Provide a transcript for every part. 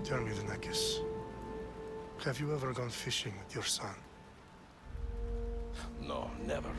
Tell me, Venekis, have you ever gone fishing with your son? No, never.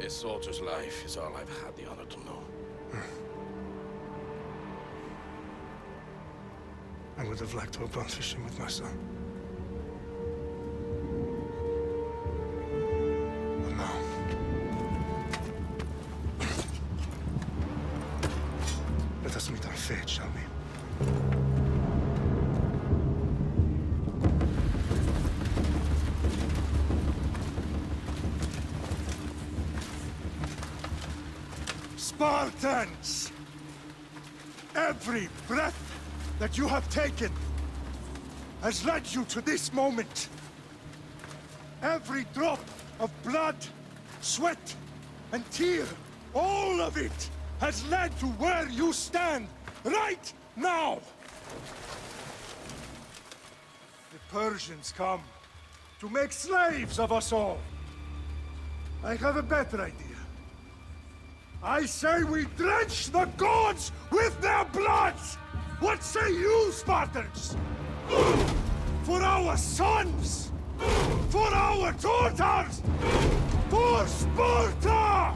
A soldier's life is all I've had the honor to know. I would have liked to have gone fishing with my son. But no. Let us meet on fate, shall we? Spartans! Every breath that you have taken has led you to this moment. Every drop of blood, sweat, and tear, all of it has led to where you stand right now. The Persians come to make slaves of us all. I have a better idea. I say we drench the gods with their blood! What say you, Spartans? For our sons! For our daughters! For Sparta!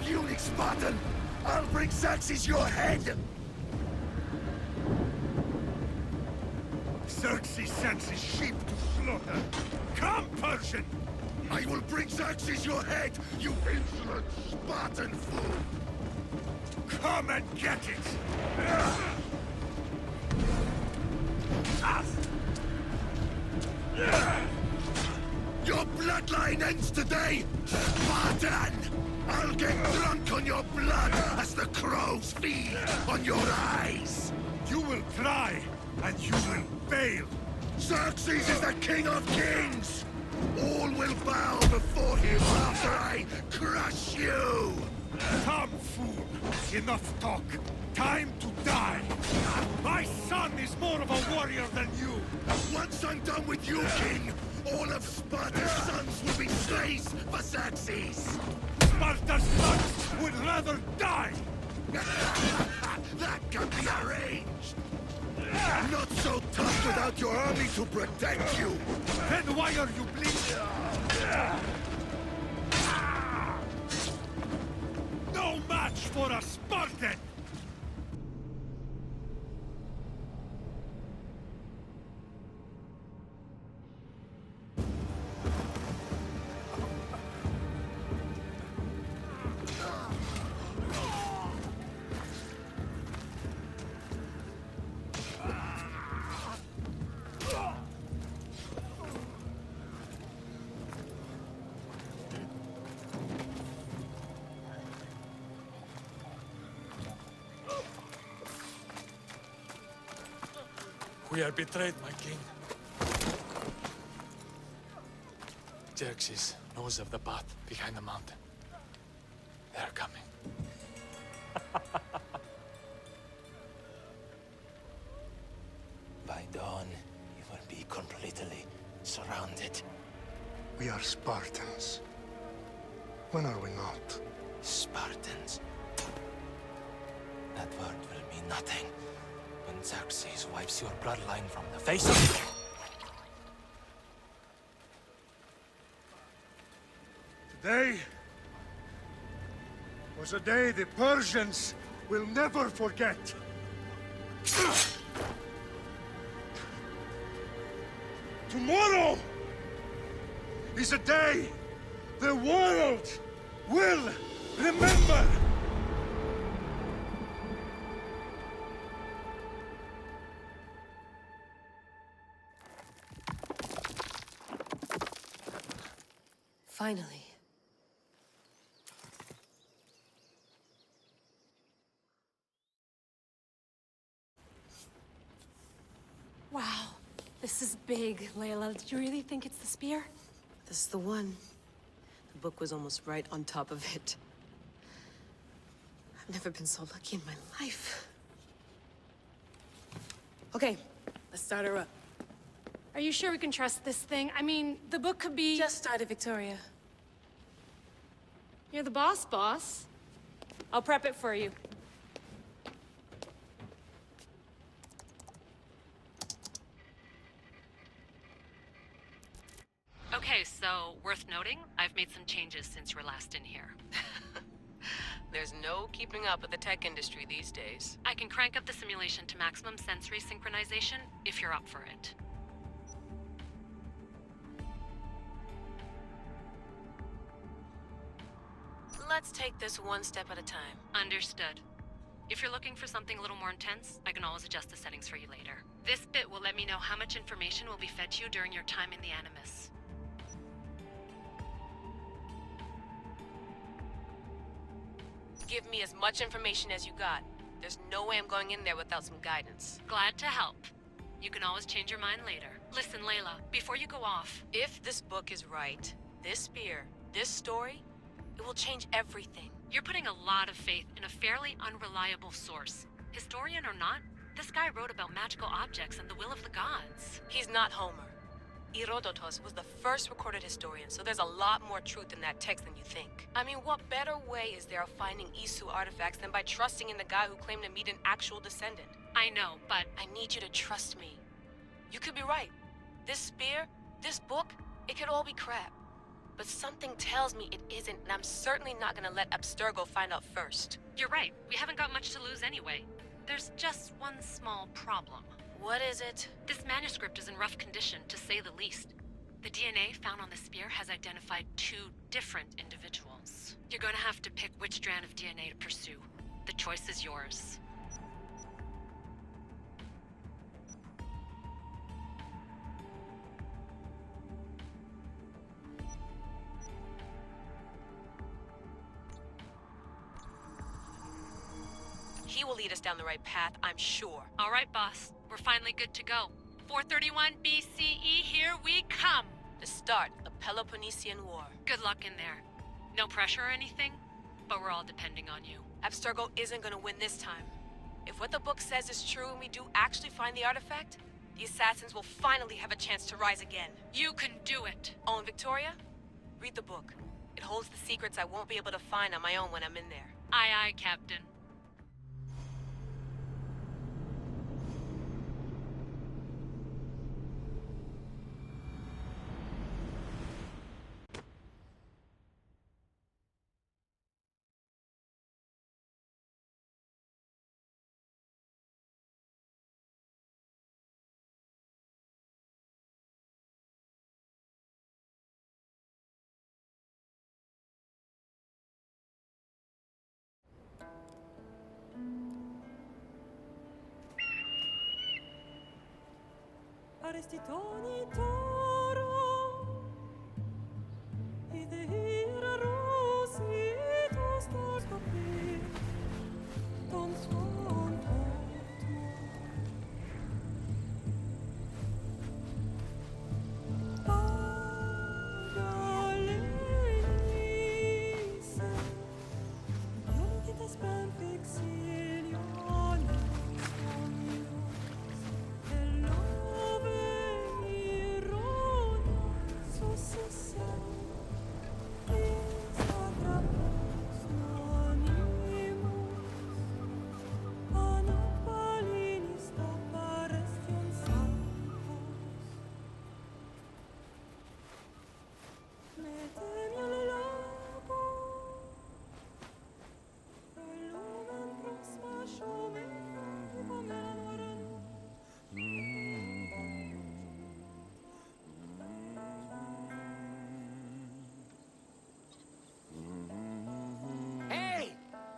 Puny Spartan! I'll bring Xerxes your head! Xerxes sends his sheep to slaughter. Come, Persian! I will bring Xerxes your head, you insolent Spartan fool! Come and get it! Your bloodline ends today, Spartan! I'll get drunk on your blood as the crows feed on your eyes! You will try, and you will fail. Xerxes is the king of kings! All will bow before him after I crush you! Come, fool. Enough talk. Time to die. My son is more of a warrior than you. Once I'm done with you, king, all of Sparta's sons will be slaves for Xerxes! Sparta's sons would rather die. That can be arranged! Not so tough without your army to protect you! Then why are you bleeding? No match for a Spartan! We are betrayed, my king. Xerxes knows of the path behind the mountain. They are coming. By dawn, you will be completely surrounded. We are Spartans. When are we not? Spartans. That word will mean nothing when Xerxes wipes your bloodline from the face of... Today was a day the Persians will never forget. Tomorrow is a day the world will remember. Finally. Wow, this is big, Layla. Did you really think it's the spear? This is the one. The book was almost right on top of it. I've never been so lucky in my life. Okay, let's start her up. Are you sure we can trust this thing? I mean, the book could be... Just started, Victoria. You're the boss. I'll prep it for you. Okay, so worth noting, I've made some changes since you were last in here. There's no keeping up with the tech industry these days. I can crank up the simulation to maximum sensory synchronization if you're up for it. Let's take this one step at a time. Understood. If you're looking for something a little more intense, I can always adjust the settings for you later. This bit will let me know how much information will be fed to you during your time in the Animus. Give me as much information as you got. There's no way I'm going in there without some guidance. Glad to help. You can always change your mind later. Listen, Layla, before you go off... If this book is right, this spear, this story, it will change everything. You're putting a lot of faith in a fairly unreliable source. Historian or not, this guy wrote about magical objects and the will of the gods. He's not Homer. Herodotus was the first recorded historian, so there's a lot more truth in that text than you think. I mean, what better way is there of finding Isu artifacts than by trusting in the guy who claimed to meet an actual descendant? I know, but I need you to trust me. You could be right. This spear, this book, it could all be crap. But something tells me it isn't, and I'm certainly not gonna let Abstergo find out first. you're right. We haven't got much to lose anyway. There's just one small problem. What is it? This manuscript is in rough condition, to say the least. The DNA found on the spear has identified 2 different individuals. You're gonna have to pick which strand of DNA to pursue. The choice is yours. He will lead us down the right path, I'm sure. All right, boss. We're finally good to go. 431 BCE, here we come! To start the Peloponnesian War. Good luck in there. No pressure or anything, but we're all depending on you. Abstergo isn't gonna win this time. If what the book says is true and we do actually find the artifact, the assassins will finally have a chance to rise again. You can do it! Oh, and Victoria? Read the book. It holds the secrets I won't be able to find on my own when I'm in there. Aye, aye, Captain. Arestitoni toro idehira rositos tos papir ton svon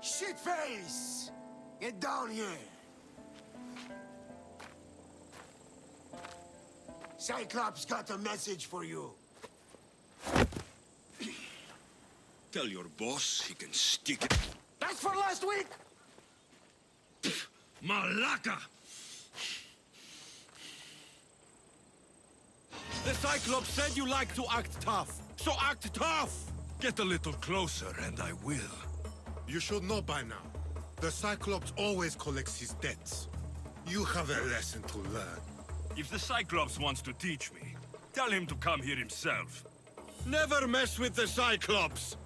Shitface! Get down here! Cyclops got a message for you. Tell your boss he can stick it. That's for last week! Malaka! The Cyclops said you like to act tough, so act tough! Get a little closer and I will. You should know by now. The Cyclops always collects his debts. You have a lesson to learn. If the Cyclops wants to teach me, tell him to come here himself. Never mess with the Cyclops!